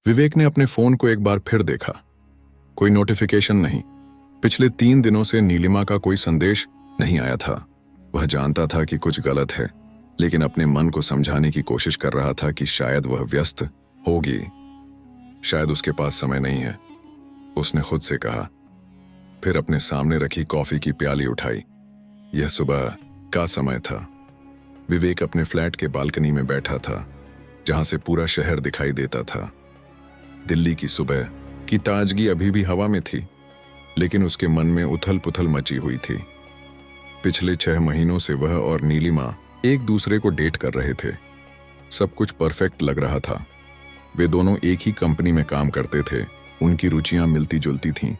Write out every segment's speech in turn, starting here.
विवेक ने अपने फोन को एक बार फिर देखा। कोई नोटिफिकेशन नहीं। पिछले 3 दिनों से नीलिमा का कोई संदेश नहीं आया था। वह जानता था कि कुछ गलत है, लेकिन अपने मन को समझाने की कोशिश कर रहा था कि शायद वह व्यस्त होगी, शायद उसके पास समय नहीं है। उसने खुद से कहा। फिर अपने सामने रखी कॉफी की प्याली उठाई। यह सुबह का समय था। विवेक अपने फ्लैट के बालकनी में बैठा था, जहां से पूरा शहर दिखाई देता था। दिल्ली की सुबह की ताजगी अभी भी हवा में थी, लेकिन उसके मन में उथल पुथल मची हुई थी। पिछले 6 महीनों से वह और नीलिमा एक दूसरे को डेट कर रहे थे। सब कुछ परफेक्ट लग रहा था। वे दोनों एक ही कंपनी में काम करते थे, उनकी रुचियां मिलती जुलती थीं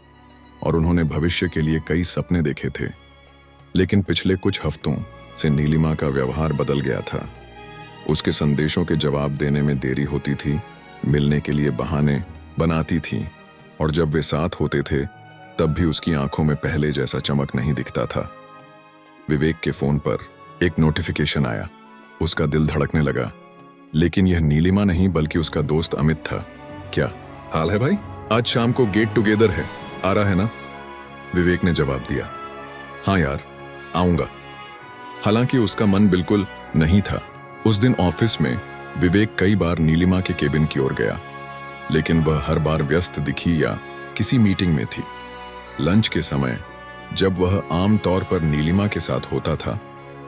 और उन्होंने भविष्य के लिए कई सपने देखे थे। लेकिन पिछले कुछ हफ्तों से नीलिमा का व्यवहार बदल गया था। उसके संदेशों के जवाब देने में देरी होती थी, मिलने के लिए बहाने बनाती थी, और जब वे साथ होते थे तब भी उसकी आंखों में पहले जैसा चमक नहीं दिखता था। विवेक के फोन पर एक नोटिफिकेशन आया। उसका दिल धड़कने लगा, लेकिन यह नीलिमा नहीं बल्कि उसका दोस्त अमित था। क्या हाल है भाई? आज शाम को गेट टुगेदर है, आ रहा है ना? विवेक ने जवाब दिया। हाँ यार, आऊंगा। हालांकि उसका मन बिल्कुल नहीं था। उस दिन ऑफिस में विवेक कई बार नीलिमा के केबिन की ओर गया, लेकिन वह हर बार व्यस्त दिखी या किसी मीटिंग में थी। लंच के समय जब वह आम तौर पर नीलिमा के साथ होता था,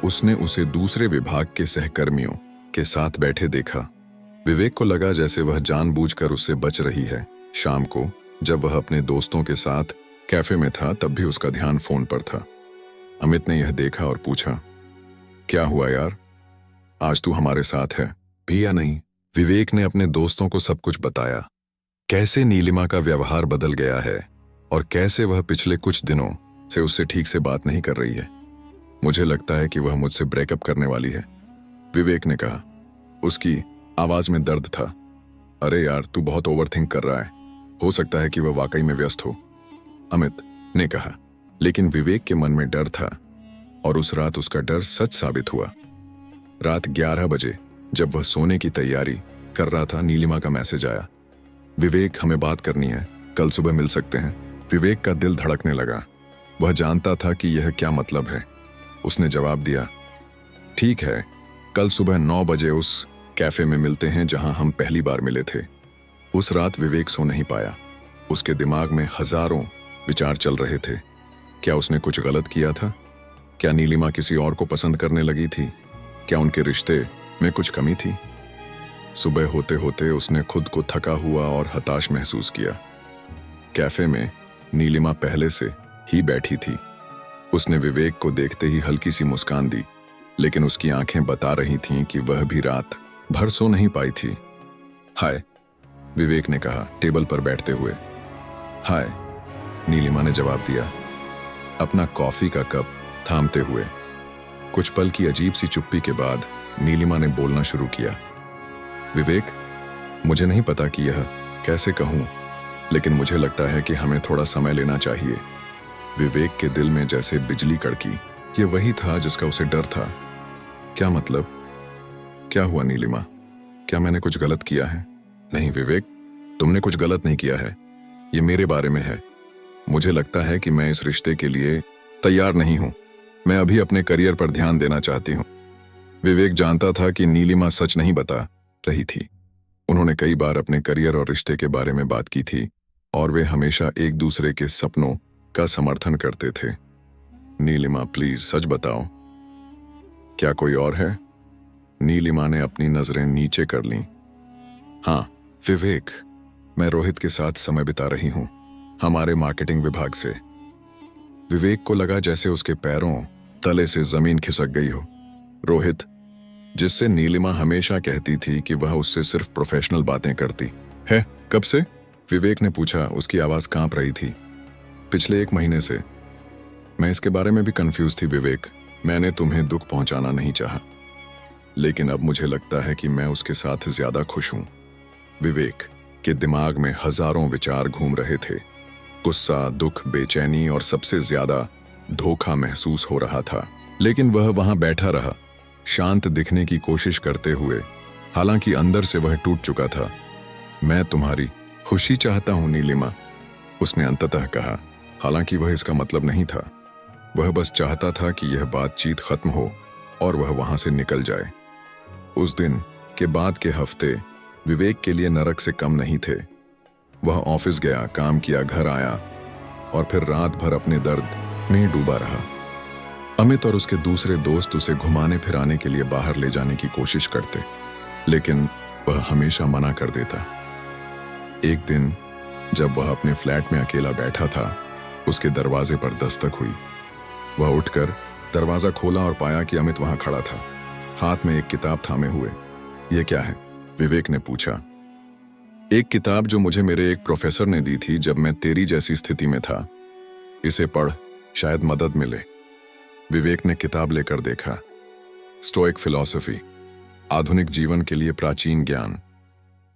उसने उसे दूसरे विभाग के सहकर्मियों के साथ बैठे देखा। विवेक को लगा जैसे वह जानबूझकर उससे बच रही है। शाम को जब वह अपने दोस्तों के साथ कैफे में था, तब भी उसका ध्यान फोन पर था। अमित ने यह देखा और पूछा, क्या हुआ यार, आज तू हमारे साथ है भी या नहीं? विवेक ने अपने दोस्तों को सब कुछ बताया, कैसे नीलिमा का व्यवहार बदल गया है और कैसे वह पिछले कुछ दिनों से उससे ठीक से बात नहीं कर रही है। मुझे लगता है कि वह मुझसे ब्रेकअप करने वाली है, विवेक ने कहा। उसकी आवाज में दर्द था। अरे यार, तू बहुत ओवरथिंक कर रहा है, हो सकता है कि वह वाकई में व्यस्त हो, अमित ने कहा। लेकिन विवेक के मन में डर था, और उस रात उसका डर सच साबित हुआ। रात 11 बजे जब वह सोने की तैयारी कर रहा था, नीलिमा का मैसेज आया। विवेक, हमें बात करनी है, कल सुबह मिल सकते हैं? विवेक का दिल धड़कने लगा। वह जानता था कि यह क्या मतलब है। उसने जवाब दिया, ठीक है, कल सुबह 9 बजे उस कैफे में मिलते हैं जहां हम पहली बार मिले थे। उस रात विवेक सो नहीं पाया। उसके दिमाग में हजारों विचार चल रहे थे। क्या उसने कुछ गलत किया था? क्या नीलिमा किसी और को पसंद करने लगी थी? क्या उनके रिश्ते में कुछ कमी थी? सुबह होते होते उसने खुद को थका हुआ और हताश महसूस किया। कैफे में नीलिमा पहले से ही बैठी थी। उसने विवेक को देखते ही हल्की सी मुस्कान दी, लेकिन उसकी आंखें बता रही थीं कि वह भी रात भर सो नहीं पाई थी। हाय, विवेक ने कहा टेबल पर बैठते हुए। हाय, नीलिमा ने जवाब दिया, अपना कॉफी का कप थामते हुए। कुछ पल की अजीब सी चुप्पी के बाद नीलिमा ने बोलना शुरू किया। विवेक, मुझे नहीं पता कि यह कैसे कहूं, लेकिन मुझे लगता है कि हमें थोड़ा समय लेना चाहिए। विवेक के दिल में जैसे बिजली कड़की। यह वही था जिसका उसे डर था। क्या मतलब? क्या हुआ नीलिमा? क्या मैंने कुछ गलत किया है? नहीं विवेक, तुमने कुछ गलत नहीं किया है। ये मेरे बारे में है। मुझे लगता है कि मैं इस रिश्ते के लिए तैयार नहीं हूं। मैं अभी अपने करियर पर ध्यान देना चाहती हूं। विवेक जानता था कि नीलिमा सच नहीं बता रही थी। उन्होंने कई बार अपने करियर और रिश्ते के बारे में बात की थी, और वे हमेशा एक दूसरे के सपनों का समर्थन करते थे। नीलिमा, प्लीज सच बताओ, क्या कोई और है? नीलिमा ने अपनी नजरें नीचे कर लीं। हाँ विवेक, मैं रोहित के साथ समय बिता रही हूं, हमारे मार्केटिंग विभाग से। विवेक को लगा जैसे उसके पैरों तले से जमीन खिसक गई हो। रोहित, जिससे नीलिमा हमेशा कहती थी कि वह उससे सिर्फ प्रोफेशनल बातें करती है। कब से? विवेक ने पूछा। उसकी आवाज कांप रही थी। पिछले 1 महीने से। मैं इसके बारे में भी कंफ्यूज थी विवेक। मैंने तुम्हें दुख पहुंचाना नहीं चाहा, लेकिन अब मुझे लगता है कि मैं उसके साथ ज्यादा खुश हूं। विवेक के दिमाग में हजारों विचार घूम रहे थे। गुस्सा, दुख, बेचैनी और सबसे ज्यादा धोखा महसूस हो रहा था। लेकिन वह वहां बैठा रहा, शांत दिखने की कोशिश करते हुए, हालांकि अंदर से वह टूट चुका था। मैं तुम्हारी खुशी चाहता हूं नीलिमा, उसने अंततः कहा। हालांकि वह इसका मतलब नहीं था। वह बस चाहता था कि यह बातचीत खत्म हो और वह वहां से निकल जाए। उस दिन के बाद के हफ्ते विवेक के लिए नरक से कम नहीं थे। वह ऑफिस गया, काम किया, घर आया और फिर रात भर अपने दर्द में डूबा रहा। अमित और उसके दूसरे दोस्त उसे घुमाने फिराने के लिए बाहर ले जाने की कोशिश करते, लेकिन वह हमेशा मना कर देता। एक दिन जब वह अपने फ्लैट में अकेला बैठा था, उसके दरवाजे पर दस्तक हुई। वह उठकर दरवाजा खोला और पाया कि अमित वहां खड़ा था, हाथ में एक किताब थामे हुए। यह क्या है? विवेक ने पूछा। एक किताब जो मुझे मेरे एक प्रोफेसर ने दी थी जब मैं तेरी जैसी स्थिति में था। इसे पढ़, शायद मदद मिले। विवेक ने किताब लेकर देखा। स्टोइक फिलॉसफी, आधुनिक जीवन के लिए प्राचीन ज्ञान।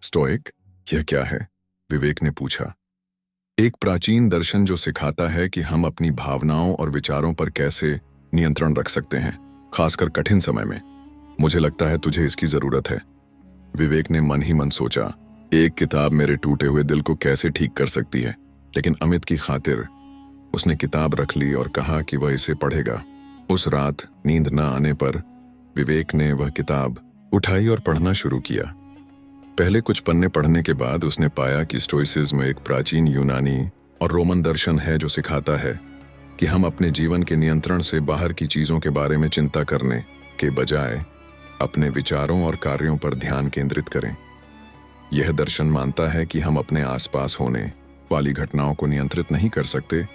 स्टोइक, यह क्या है? विवेक ने पूछा। एक प्राचीन दर्शन जो सिखाता है कि हम अपनी भावनाओं और विचारों पर कैसे नियंत्रण रख सकते हैं, खासकर कठिन समय में। मुझे लगता है तुझे इसकी जरूरत है। विवेक ने मन ही मन सोचा, एक किताब मेरे टूटे हुए दिल को कैसे ठीक कर सकती है। लेकिन अमित की खातिर उसने किताब रख ली और कहा कि वह इसे पढ़ेगा। उस रात नींद न आने पर विवेक ने वह किताब उठाई और पढ़ना शुरू किया। पहले कुछ पन्ने पढ़ने के बाद उसने पाया कि स्टोइसिज्म एक प्राचीन यूनानी और रोमन दर्शन है जो सिखाता है कि हम अपने जीवन के नियंत्रण से बाहर की चीजों के बारे में चिंता करने के बजाय अपने विचारों और कार्यों पर ध्यान केंद्रित करें। यह दर्शन मानता है कि हम अपने आसपास होने वाली घटनाओं को नियंत्रित नहीं कर सकते,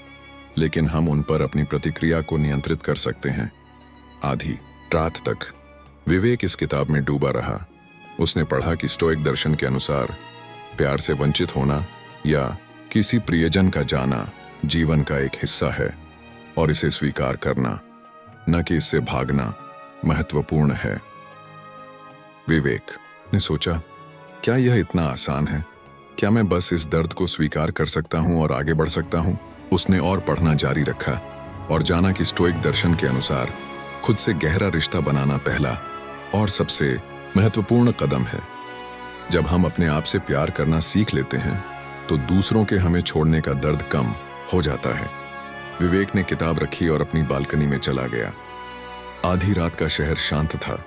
लेकिन हम उन पर अपनी प्रतिक्रिया को नियंत्रित कर सकते हैं। आधी रात तक विवेक इस किताब में डूबा रहा। उसने पढ़ा कि स्टोइक दर्शन के अनुसार प्यार से वंचित होना या किसी प्रियजन का जाना जीवन का एक हिस्सा है और इसे स्वीकार करना, न कि इससे भागना, महत्वपूर्ण है। विवेक ने सोचा, क्या यह इतना आसान है? क्या मैं बस इस दर्द को स्वीकार कर सकता हूं और आगे बढ़ सकता हूं? उसने और पढ़ना जारी रखा और जाना कि स्टोइक दर्शन के अनुसार खुद से गहरा रिश्ता बनाना पहला और सबसे महत्वपूर्ण कदम है। जब हम अपने आप से प्यार करना सीख लेते हैं तो दूसरों के हमें छोड़ने का दर्द कम हो जाता है। विवेक ने किताब रखी और अपनी बालकनी में चला गया। आधी रात का शहर शांत था।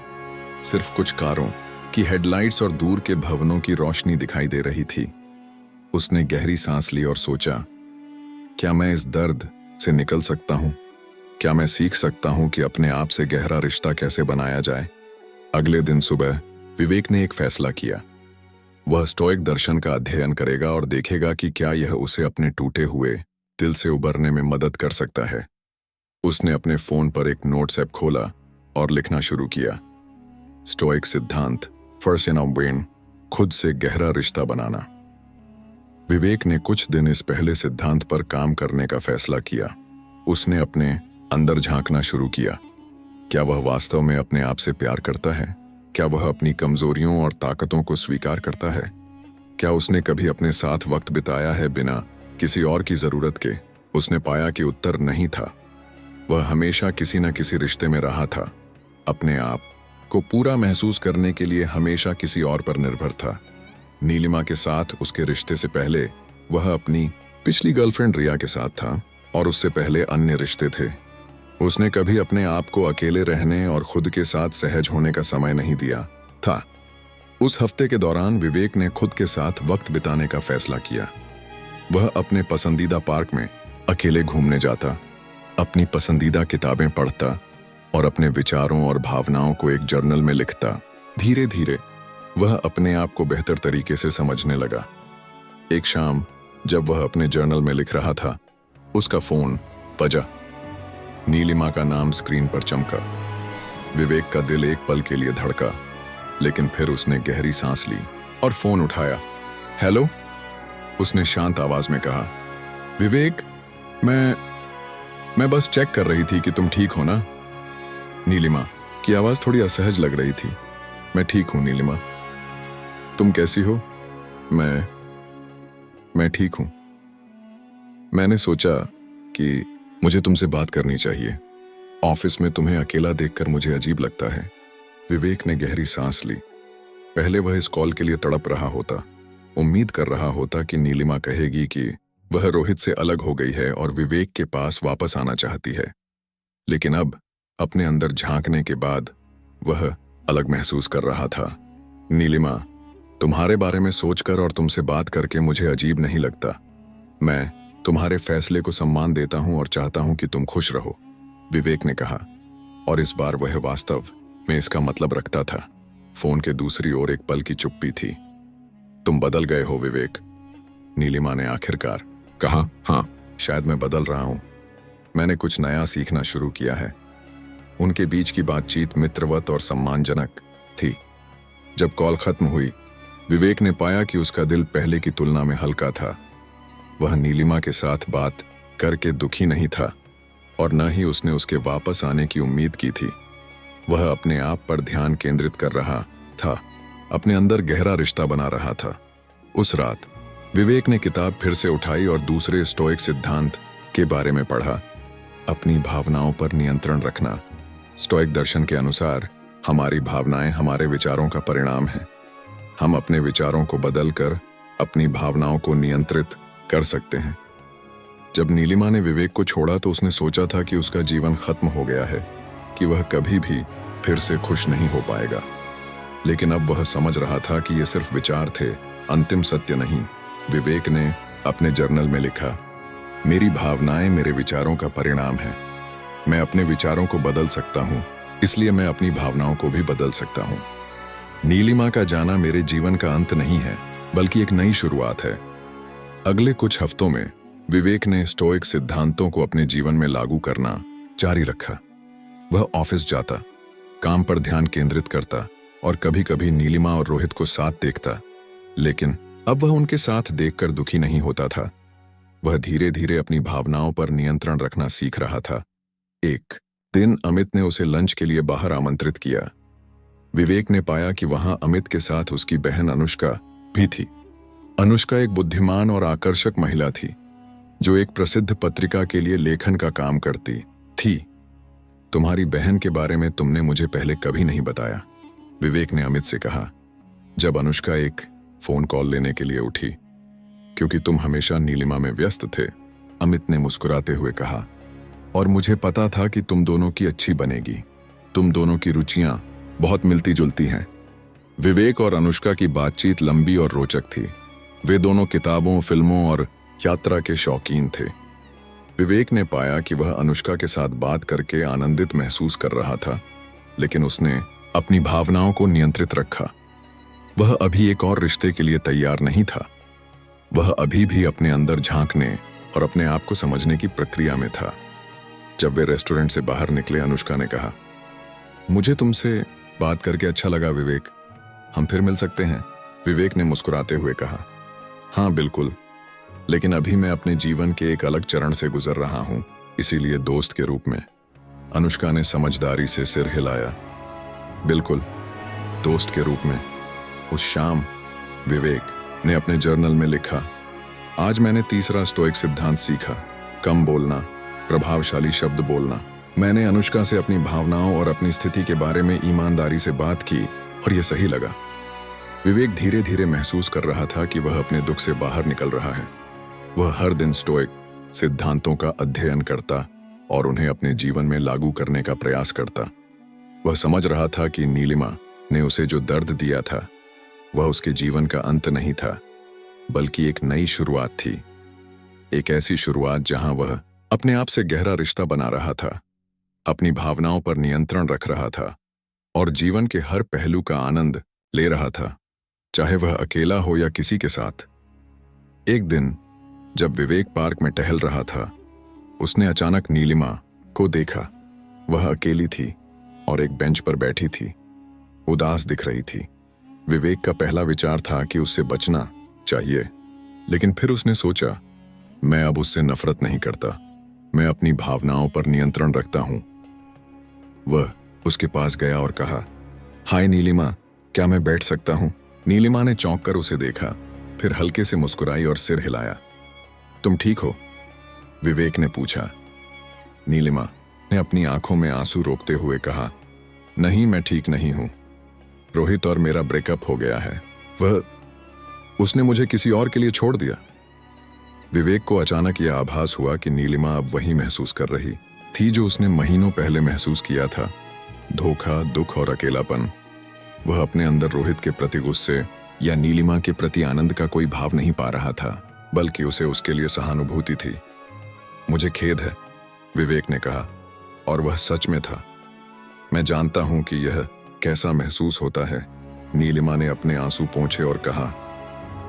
सिर्फ कुछ कारों की हेडलाइट्स और दूर के भवनों की रोशनी दिखाई दे रही थी। उसने गहरी सांस ली और सोचा, क्या मैं इस दर्द से निकल सकता हूं? क्या मैं सीख सकता हूं कि अपने आप से गहरा रिश्ता कैसे बनाया जाए? अगले दिन सुबह विवेक ने एक फैसला किया। वह स्टोइक दर्शन का अध्ययन करेगा और देखेगा कि क्या यह उसे अपने टूटे हुए दिल से उबरने में मदद कर सकता है। उसने अपने फोन पर एक नोट्स ऐप खोला और लिखना शुरू किया। स्टोइक सिद्धांत, फर्स्ट इन वेन, खुद से गहरा रिश्ता बनाना। विवेक ने कुछ दिन इस पहले सिद्धांत पर काम करने का फैसला किया। उसने अपने अंदर झांकना शुरू किया। क्या वह वास्तव में अपने आप से प्यार करता है? क्या वह अपनी कमजोरियों और ताकतों को स्वीकार करता है? क्या उसने कभी अपने साथ वक्त बिताया है बिना किसी और की जरूरत के? उसने पाया कि उत्तर नहीं था। वह हमेशा किसी न किसी रिश्ते में रहा था। अपने आप को पूरा महसूस करने के लिए हमेशा किसी और पर निर्भर था। नीलिमा के साथ उसके रिश्ते से पहले वह अपनी पिछली गर्लफ्रेंड रिया के साथ था और उससे पहले अन्य रिश्ते थे। उसने कभी अपने आप को अकेले रहने और खुद के साथ सहज होने का समय नहीं दिया था। उस हफ्ते के दौरान विवेक ने खुद के साथ वक्त बिताने का फैसला किया। वह अपने पसंदीदा पार्क में अकेले घूमने जाता, अपनी पसंदीदा किताबें पढ़ता और अपने विचारों और भावनाओं को एक जर्नल में लिखता। धीरे धीरे वह अपने आप को बेहतर तरीके से समझने लगा। एक शाम जब वह अपने जर्नल में लिख रहा था, उसका फोन बजा। नीलिमा का नाम स्क्रीन पर चमका। विवेक का दिल एक पल के लिए धड़का, लेकिन फिर उसने गहरी सांस ली और फोन उठाया। हेलो, उसने शांत आवाज में कहा। विवेक, मैं बस चेक कर रही थी कि तुम ठीक हो ना। नीलिमा की आवाज थोड़ी असहज लग रही थी। मैं ठीक हूं नीलिमा, तुम कैसी हो? मैं ठीक हूं। मैंने सोचा कि मुझे तुमसे बात करनी चाहिए। ऑफिस में तुम्हें अकेला देखकर मुझे अजीब लगता है। विवेक ने गहरी सांस ली। पहले वह इस कॉल के लिए तड़प रहा होता। उम्मीद कर रहा होता कि नीलिमा कहेगी कि वह रोहित से अलग हो गई है और विवेक के पास वापस आना चाहती है। लेकिन अब अपने अंदर झांकने के बाद वह अलग महसूस कर रहा था। नीलिमा, तुम्हारे बारे में सोचकर और तुमसे बात करके मुझे अजीब नहीं लगता। मैं तुम्हारे फैसले को सम्मान देता हूं और चाहता हूं कि तुम खुश रहो, विवेक ने कहा। और इस बार वह वास्तव में इसका मतलब रखता था। फोन के दूसरी ओर एक पल की चुप्पी थी। तुम बदल गए हो विवेक, नीलिमा ने आखिरकार कहा। हाँ, शायद मैं बदल रहा हूं। मैंने कुछ नया सीखना शुरू किया है। उनके बीच की बातचीत मित्रवत और सम्मानजनक थी। जब कॉल खत्म हुई, विवेक ने पाया कि उसका दिल पहले की तुलना में हल्का था। वह नीलिमा के साथ बात करके दुखी नहीं था और न ही उसने उसके वापस आने की उम्मीद की थी। वह अपने आप पर ध्यान केंद्रित कर रहा था, अपने अंदर गहरा रिश्ता बना रहा था। उस रात विवेक ने किताब फिर से उठाई और दूसरे स्टोइक सिद्धांत के बारे में पढ़ा। अपनी भावनाओं पर नियंत्रण रखना। स्टोइक दर्शन के अनुसार हमारी भावनाएं हमारे विचारों का परिणाम है। हम अपने विचारों को बदलकर अपनी भावनाओं को नियंत्रित कर सकते हैं। जब नीलिमा ने विवेक को छोड़ा तो उसने सोचा था कि उसका जीवन खत्म हो गया है, कि वह कभी भी फिर से खुश नहीं हो पाएगा। लेकिन अब वह समझ रहा था कि ये सिर्फ विचार थे, अंतिम सत्य नहीं। विवेक ने अपने जर्नल में लिखा, मेरी भावनाएं मेरे विचारों का परिणाम है। मैं अपने विचारों को बदल सकता हूं, इसलिए मैं अपनी भावनाओं को भी बदल सकता हूं। नीलिमा का जाना मेरे जीवन का अंत नहीं है, बल्कि एक नई शुरुआत है। अगले कुछ हफ्तों में विवेक ने स्टोइक सिद्धांतों को अपने जीवन में लागू करना जारी रखा। वह ऑफिस जाता, काम पर ध्यान केंद्रित करता और कभी-कभी नीलिमा और रोहित को साथ देखता। लेकिन अब वह उनके साथ देखकर दुखी नहीं होता था। वह धीरे धीरे अपनी भावनाओं पर नियंत्रण रखना सीख रहा था। एक दिन अमित ने उसे लंच के लिए बाहर आमंत्रित किया। विवेक ने पाया कि वहां अमित के साथ उसकी बहन अनुष्का भी थी। अनुष्का एक बुद्धिमान और आकर्षक महिला थी, जो एक प्रसिद्ध पत्रिका के लिए लेखन का काम करती थी। तुम्हारी बहन के बारे में तुमने मुझे पहले कभी नहीं बताया, विवेक ने अमित से कहा, जब अनुष्का एक फोन कॉल लेने के लिए उठी। क्योंकि तुम हमेशा नीलिमा में व्यस्त थे, अमित ने मुस्कुराते हुए कहा। और मुझे पता था कि तुम दोनों की अच्छी बनेगी। तुम दोनों की रुचियां बहुत मिलती जुलती हैं। विवेक और अनुष्का की बातचीत लंबी और रोचक थी। वे दोनों किताबों, फिल्मों और यात्रा के शौकीन थे। विवेक ने पाया कि वह अनुष्का के साथ बात करके आनंदित महसूस कर रहा था, लेकिन उसने अपनी भावनाओं को नियंत्रित रखा। वह अभी एक और रिश्ते के लिए तैयार नहीं था। वह अभी भी अपने अंदर झांकने और अपने आप को समझने की प्रक्रिया में था। जब वे रेस्टोरेंट से बाहर निकले, अनुष्का ने कहा, मुझे तुमसे बात करके अच्छा लगा विवेक, हम फिर मिल सकते हैं? विवेक ने मुस्कुराते हुए कहा, हाँ बिल्कुल, लेकिन अभी मैं अपने जीवन के एक अलग चरण से गुजर रहा हूं, इसीलिए दोस्त के रूप में। अनुष्का ने समझदारी से सिर हिलाया। बिल्कुल, दोस्त के रूप में। उस शाम विवेक ने अपने जर्नल में लिखा, आज मैंने तीसरा स्टोइक सिद्धांत सीखा, कम बोलना, प्रभावशाली शब्द बोलना। मैंने अनुष्का से अपनी भावनाओं और अपनी स्थिति के बारे में ईमानदारी से बात की और यह सही लगा। विवेक धीरे धीरे महसूस कर रहा था कि वह अपने दुख से बाहर निकल रहा है। वह हर दिन स्टोइक सिद्धांतों का अध्ययन करता और उन्हें अपने जीवन में लागू करने का प्रयास करता। वह समझ रहा था कि नीलिमा ने उसे जो दर्द दिया था, वह उसके जीवन का अंत नहीं था, बल्कि एक नई शुरुआत थी। एक ऐसी शुरुआत जहां वह अपने आप से गहरा रिश्ता बना रहा था, अपनी भावनाओं पर नियंत्रण रख रहा था और जीवन के हर पहलू का आनंद ले रहा था, चाहे वह अकेला हो या किसी के साथ। एक दिन जब विवेक पार्क में टहल रहा था, उसने अचानक नीलिमा को देखा। वह अकेली थी और एक बेंच पर बैठी थी, उदास दिख रही थी। विवेक का पहला विचार था कि उससे बचना चाहिए, लेकिन फिर उसने सोचा, मैं अब उससे नफरत नहीं करता, मैं अपनी भावनाओं पर नियंत्रण रखता हूं। वह उसके पास गया और कहा, हाय नीलिमा, क्या मैं बैठ सकता हूं? नीलिमा ने चौंक कर उसे देखा, फिर हल्के से मुस्कुराई और सिर हिलाया। तुम ठीक हो? विवेक ने पूछा। नीलिमा ने अपनी आंखों में आंसू रोकते हुए कहा, नहीं, मैं ठीक नहीं हूं। रोहित और मेरा ब्रेकअप हो गया है। उसने मुझे किसी और के लिए छोड़ दिया। विवेक को अचानक यह आभास हुआ कि नीलिमा अब वही महसूस कर रही थी जो उसने महीनों पहले महसूस किया था, धोखा, दुख और अकेलापन। वह अपने अंदर रोहित के प्रति गुस्से या नीलिमा के प्रति आनंद का कोई भाव नहीं पा रहा था, बल्कि उसे उसके लिए सहानुभूति थी। मुझे खेद है, विवेक ने कहा, और वह सच में था। मैं जानता हूं कि यह कैसा महसूस होता है। नीलिमा ने अपने आंसू पोंछे और कहा,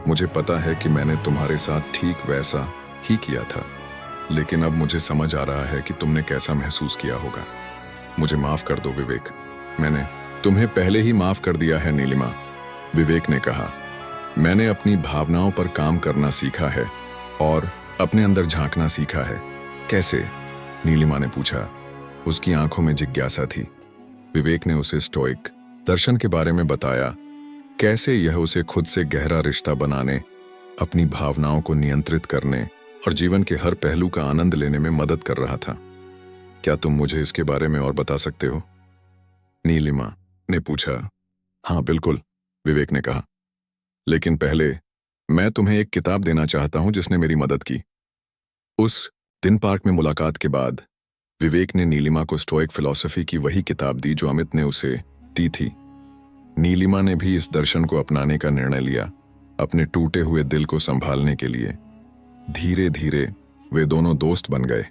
मुझे पता है कि मैंने तुम्हारे साथ ठीक वैसा ही किया था, लेकिन अब मुझे समझ आ रहा है कि तुमने कैसा महसूस किया होगा। मुझे माफ कर दो विवेक। मैंने तुम्हें पहले ही माफ कर दिया है नीलिमा, विवेक ने कहा। मैंने अपनी भावनाओं पर काम करना सीखा है और अपने अंदर झांकना सीखा है। कैसे? नीलिमा ने पूछा। उसकी आंखों में जिज्ञासा थी। विवेक ने उसे स्टोइक दर्शन के बारे में बताया, कैसे यह उसे खुद से गहरा रिश्ता बनाने, अपनी भावनाओं को नियंत्रित करने और जीवन के हर पहलू का आनंद लेने में मदद कर रहा था। क्या तुम मुझे इसके बारे में और बता सकते हो? नीलिमा ने पूछा। हाँ बिल्कुल, विवेक ने कहा, लेकिन पहले मैं तुम्हें एक किताब देना चाहता हूं जिसने मेरी मदद की। उस दिन पार्क में मुलाकात के बाद विवेक ने नीलिमा को स्टोइक फिलॉसफी की वही किताब दी जो अमित ने उसे दी थी। नीलिमा ने भी इस दर्शन को अपनाने का निर्णय लिया, अपने टूटे हुए दिल को संभालने के लिए। धीरे धीरे वे दोनों दोस्त बन गए।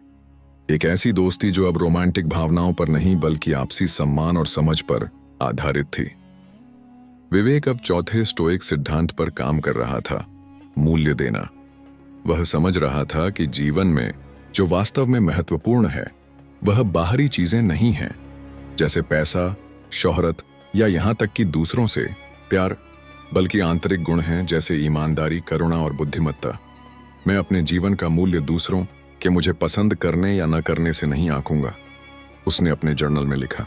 एक ऐसी दोस्ती जो अब रोमांटिक भावनाओं पर नहीं बल्कि आपसी सम्मान और समझ पर आधारित थी। विवेक अब चौथे स्टोइक सिद्धांत पर काम कर रहा था, मूल्य देना। वह समझ रहा था कि जीवन में जो वास्तव में महत्वपूर्ण है वह बाहरी चीजें नहीं हैं, जैसे पैसा, शोहरत या यहां तक कि दूसरों से प्यार, बल्कि आंतरिक गुण हैं जैसे ईमानदारी, करुणा और बुद्धिमत्ता। मैं अपने जीवन का मूल्य दूसरों के मुझे पसंद करने या न करने से नहीं आंकूंगा, उसने अपने जर्नल में लिखा,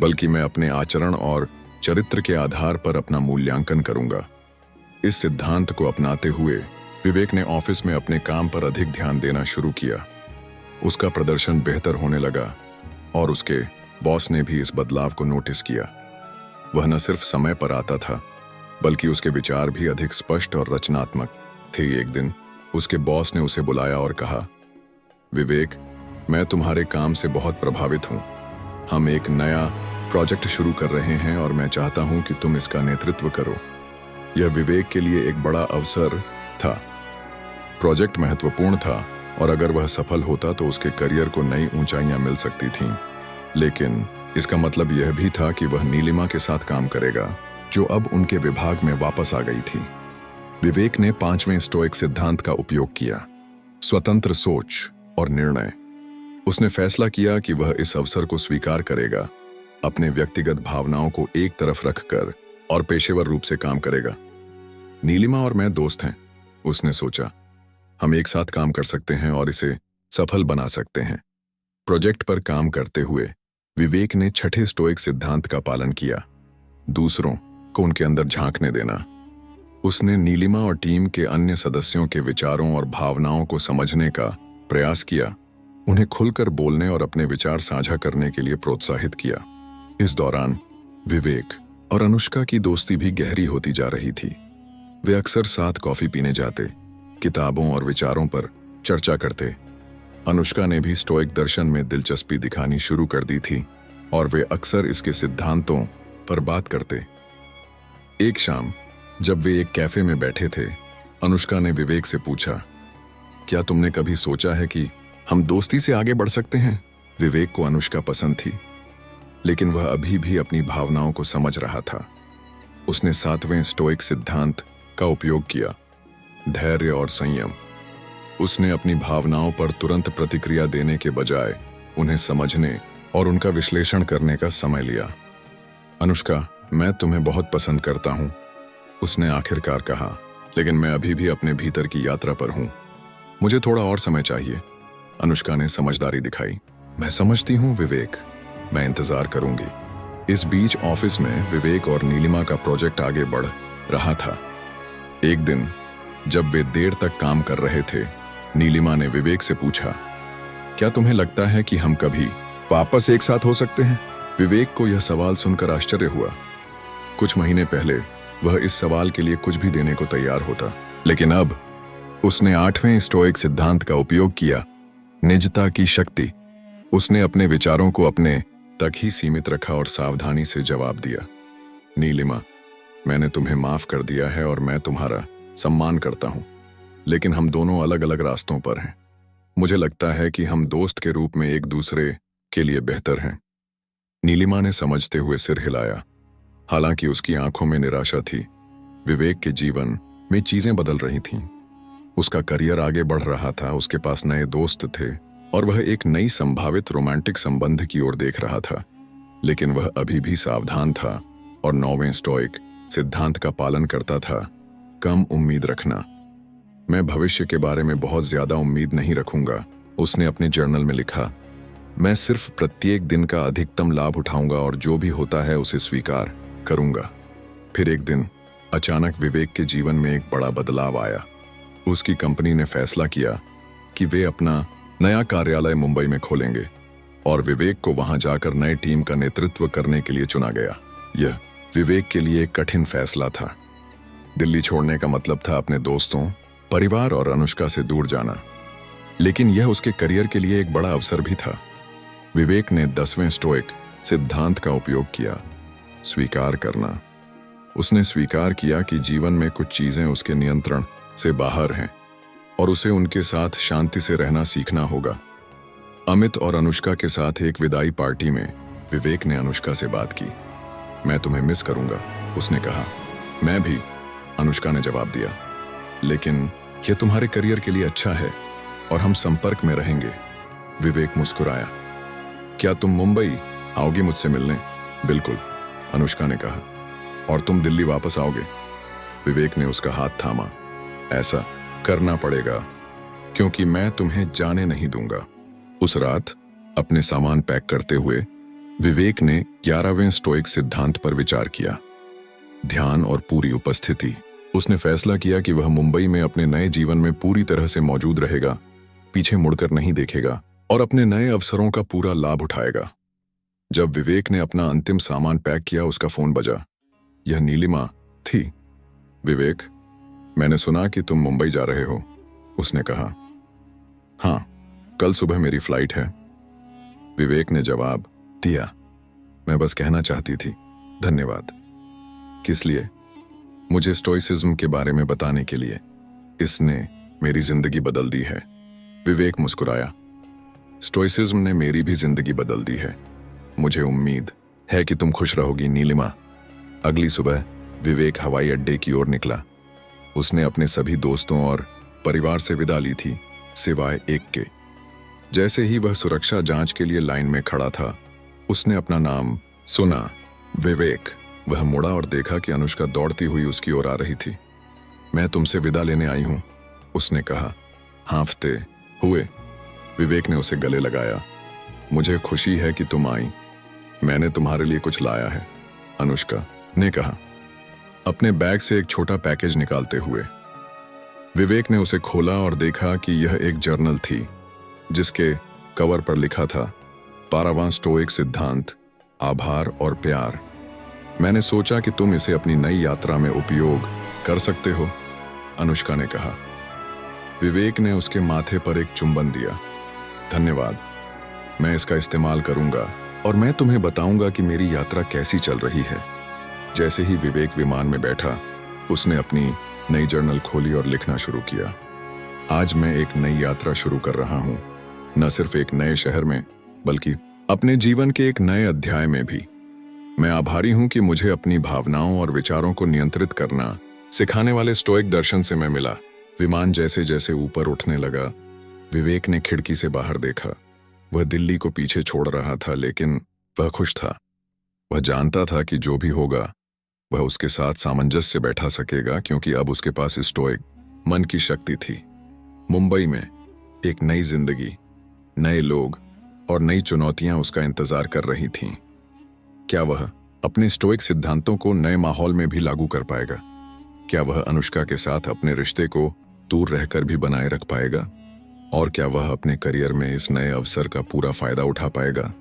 बल्कि मैं अपने आचरण और चरित्र के आधार पर अपना मूल्यांकन करूंगा। इस सिद्धांत को अपनाते हुए विवेक ने ऑफिस में अपने काम पर अधिक ध्यान देना शुरू किया। उसका प्रदर्शन बेहतर होने लगा और उसके बॉस ने भी इस बदलाव को नोटिस किया। वह न सिर्फ समय पर आता था, बल्कि उसके विचार भी अधिक स्पष्ट और रचनात्मक थे। एक दिन उसके बॉस ने उसे बुलाया और कहा, विवेक, मैं तुम्हारे काम से बहुत प्रभावित हूं। हम एक नया प्रोजेक्ट शुरू कर रहे हैं और मैं चाहता हूं कि तुम इसका नेतृत्व करो। यह विवेक के लिए एक बड़ा अवसर था। प्रोजेक्ट महत्वपूर्ण था और अगर वह सफल होता तो उसके करियर को नई ऊंचाइयां मिल सकती थीं। लेकिन इसका मतलब यह भी था कि वह नीलिमा के साथ काम करेगा, जो अब उनके विभाग में वापस आ गई थी। विवेक ने 5वें स्टोइक सिद्धांत का उपयोग किया, स्वतंत्र सोच और निर्णय। उसने फैसला किया कि वह इस अवसर को स्वीकार करेगा, अपने व्यक्तिगत भावनाओं को एक तरफ रखकर और पेशेवर रूप से काम करेगा। नीलिमा और मैं दोस्त हैं, उसने सोचा। हम एक साथ काम कर सकते हैं और इसे सफल बना सकते हैं। प्रोजेक्ट पर काम करते हुए विवेक ने 6ठे स्टोइक सिद्धांत का पालन किया, दूसरों को उनके अंदर झांकने देना। उसने नीलिमा और टीम के अन्य सदस्यों के विचारों और भावनाओं को समझने का प्रयास किया, उन्हें खुलकर बोलने और अपने विचार साझा करने के लिए प्रोत्साहित किया। इस दौरान विवेक और अनुष्का की दोस्ती भी गहरी होती जा रही थी। वे अक्सर साथ कॉफी पीने जाते, किताबों और विचारों पर चर्चा करते। अनुष्का ने भी स्टोइक दर्शन में दिलचस्पी दिखानी शुरू कर दी थी और वे अक्सर इसके सिद्धांतों पर बात करते। एक शाम जब वे एक कैफे में बैठे थे, अनुष्का ने विवेक से पूछा, क्या तुमने कभी सोचा है कि हम दोस्ती से आगे बढ़ सकते हैं? विवेक को अनुष्का पसंद थी, लेकिन वह अभी भी अपनी भावनाओं को समझ रहा था। उसने 7वें स्टोइक सिद्धांत का उपयोग किया, धैर्य और संयम। उसने अपनी भावनाओं पर तुरंत प्रतिक्रिया देने के बजाय उन्हें समझने और उनका विश्लेषण करने का समय लिया। अनुष्का, मैं तुम्हें बहुत पसंद करता हूं, उसने आखिरकार कहा, लेकिन मैं अभी भी अपने भीतर की यात्रा पर हूं। मुझे थोड़ा और समय चाहिए। अनुष्का ने समझदारी दिखाई। मैं समझती हूं विवेक, मैं इंतजार करूंगी। इस बीच ऑफिस में विवेक और नीलिमा का प्रोजेक्ट आगे बढ़ रहा था। एक दिन जब वे देर तक काम कर रहे थे, नीलिमा ने विवेक से पूछा, क्या तुम्हें लगता है कि हम कभी वापस एक साथ हो सकते हैं? विवेक को यह सवाल सुनकर आश्चर्य हुआ। कुछ महीने पहले वह इस सवाल के लिए कुछ भी देने को तैयार होता। लेकिन अब उसने 8वें स्टोइक सिद्धांत का उपयोग किया, निजता की शक्ति। उसने अपने विचारों को अपने तक ही सीमित रखा और सावधानी से जवाब दिया, नीलिमा, मैंने तुम्हें माफ कर दिया है और मैं तुम्हारा सम्मान करता हूं, लेकिन हम दोनों अलग अलग रास्तों पर हैं। मुझे लगता है कि हम दोस्त के रूप में एक दूसरे के लिए बेहतर हैं। नीलिमा ने समझते हुए सिर हिलाया। हालांकि उसकी आंखों में निराशा थी। विवेक के जीवन में चीजें बदल रही थीं। उसका करियर आगे बढ़ रहा था, उसके पास नए दोस्त थे और वह एक नई संभावित रोमांटिक संबंध की ओर देख रहा था। लेकिन वह अभी भी सावधान था और 9वें स्टोइक सिद्धांत का पालन करता था, कम उम्मीद रखना। मैं भविष्य के बारे में बहुत ज्यादा उम्मीद नहीं रखूंगा, उसने अपने जर्नल में लिखा। मैं सिर्फ प्रत्येक दिन का अधिकतम लाभ उठाऊंगा और जो भी होता है उसे स्वीकार करूंगा। फिर एक दिन अचानक विवेक के जीवन में एक बड़ा बदलाव आया। उसकी कंपनी ने फैसला किया कि वे अपना नया कार्यालय मुंबई में खोलेंगे और विवेक को वहां जाकर नई टीम का नेतृत्व करने के लिए चुना गया। यह विवेक के लिए एक कठिन फैसला था। दिल्ली छोड़ने का मतलब था अपने दोस्तों, परिवार और अनुष्का से दूर जाना, लेकिन यह उसके करियर के लिए एक बड़ा अवसर भी था। विवेक ने 10वें स्टोइक सिद्धांत का उपयोग किया, स्वीकार करना। उसने स्वीकार किया कि जीवन में कुछ चीजें उसके नियंत्रण से बाहर हैं और उसे उनके साथ शांति से रहना सीखना होगा। अमित और अनुष्का के साथ एक विदाई पार्टी में विवेक ने अनुष्का से बात की। मैं तुम्हें मिस करूंगा, उसने कहा। मैं भी, अनुष्का ने जवाब दिया, लेकिन यह तुम्हारे करियर के लिए अच्छा है और हम संपर्क में रहेंगे। विवेक मुस्कुराया। क्या तुम मुंबई आओगी मुझसे मिलने? बिल्कुल, अनुष्का ने कहा। और तुम दिल्ली वापस आओगे? विवेक ने उसका हाथ थामा। ऐसा करना पड़ेगा क्योंकि मैं तुम्हें जाने नहीं दूंगा। उस रात अपने सामान पैक करते हुए विवेक ने 11वें स्टोइक सिद्धांत पर विचार किया, ध्यान और पूरी उपस्थिति। उसने फैसला किया कि वह मुंबई में अपने नए जीवन में पूरी तरह से मौजूद रहेगा, पीछे मुड़कर नहीं देखेगा और अपने नए अवसरों का पूरा लाभ उठाएगा। जब विवेक ने अपना अंतिम सामान पैक किया, उसका फोन बजा। यह नीलिमा थी। विवेक, मैंने सुना कि तुम मुंबई जा रहे हो, उसने कहा। हाँ, कल सुबह मेरी फ्लाइट है, विवेक ने जवाब दिया। मैं बस कहना चाहती थी। धन्यवाद। किस लिए? मुझे स्टोइसिज्म के बारे में बताने के लिए। इसने मेरी जिंदगी बदल दी है। विवेक मुस्कुराया। स्टोइसिज्म ने मेरी भी जिंदगी बदल दी है। मुझे उम्मीद है कि तुम खुश रहोगी, नीलिमा। अगली सुबह विवेक हवाई अड्डे की ओर निकला। उसने अपने सभी दोस्तों और परिवार से विदा ली थी, सिवाय एक के। जैसे ही वह सुरक्षा जांच के लिए लाइन में खड़ा था, उसने अपना नाम सुना, विवेक। वह मुड़ा और देखा कि अनुष्का दौड़ती हुई उसकी ओर आ रही थी। मैं तुमसे विदा लेने आई हूं, उसने कहा, हाँफते हुए। विवेक ने उसे गले लगाया। मुझे खुशी है कि तुम आई। मैंने तुम्हारे लिए कुछ लाया है, अनुष्का ने कहा, अपने बैग से एक छोटा पैकेज निकालते हुए। विवेक ने उसे खोला और देखा कि यह एक जर्नल थी, जिसके कवर पर लिखा था, 12वां स्टोइक सिद्धांत, आभार और प्यार। मैंने सोचा कि तुम इसे अपनी नई यात्रा में उपयोग कर सकते हो, अनुष्का ने कहा। विवेक ने उसके माथे पर एक चुंबन दिया। धन्यवाद, मैं इसका इस्तेमाल करूंगा और मैं तुम्हें बताऊंगा कि मेरी यात्रा कैसी चल रही है। जैसे ही विवेक विमान में बैठा, उसने अपनी नई जर्नल खोली और लिखना शुरू किया। आज मैं एक नई यात्रा शुरू कर रहा हूं, न सिर्फ एक नए शहर में, बल्कि अपने जीवन के एक नए अध्याय में भी। मैं आभारी हूं कि मुझे अपनी भावनाओं और विचारों को नियंत्रित करना सिखाने वाले स्टोइक दर्शन से मैं मिला। विमान जैसे जैसे ऊपर उठने लगा, विवेक ने खिड़की से बाहर देखा। वह दिल्ली को पीछे छोड़ रहा था, लेकिन वह खुश था। वह जानता था कि जो भी होगा, वह उसके साथ सामंजस्य से बैठा सकेगा, क्योंकि अब उसके पास स्टोइक मन की शक्ति थी। मुंबई में एक नई जिंदगी, नए लोग और नई चुनौतियां उसका इंतजार कर रही थीं। क्या वह अपने स्टोइक सिद्धांतों को नए माहौल में भी लागू कर पाएगा? क्या वह अनुष्का के साथ अपने रिश्ते को दूर रहकर भी बनाए रख पाएगा? और क्या वह अपने करियर में इस नए अवसर का पूरा फायदा उठा पाएगा?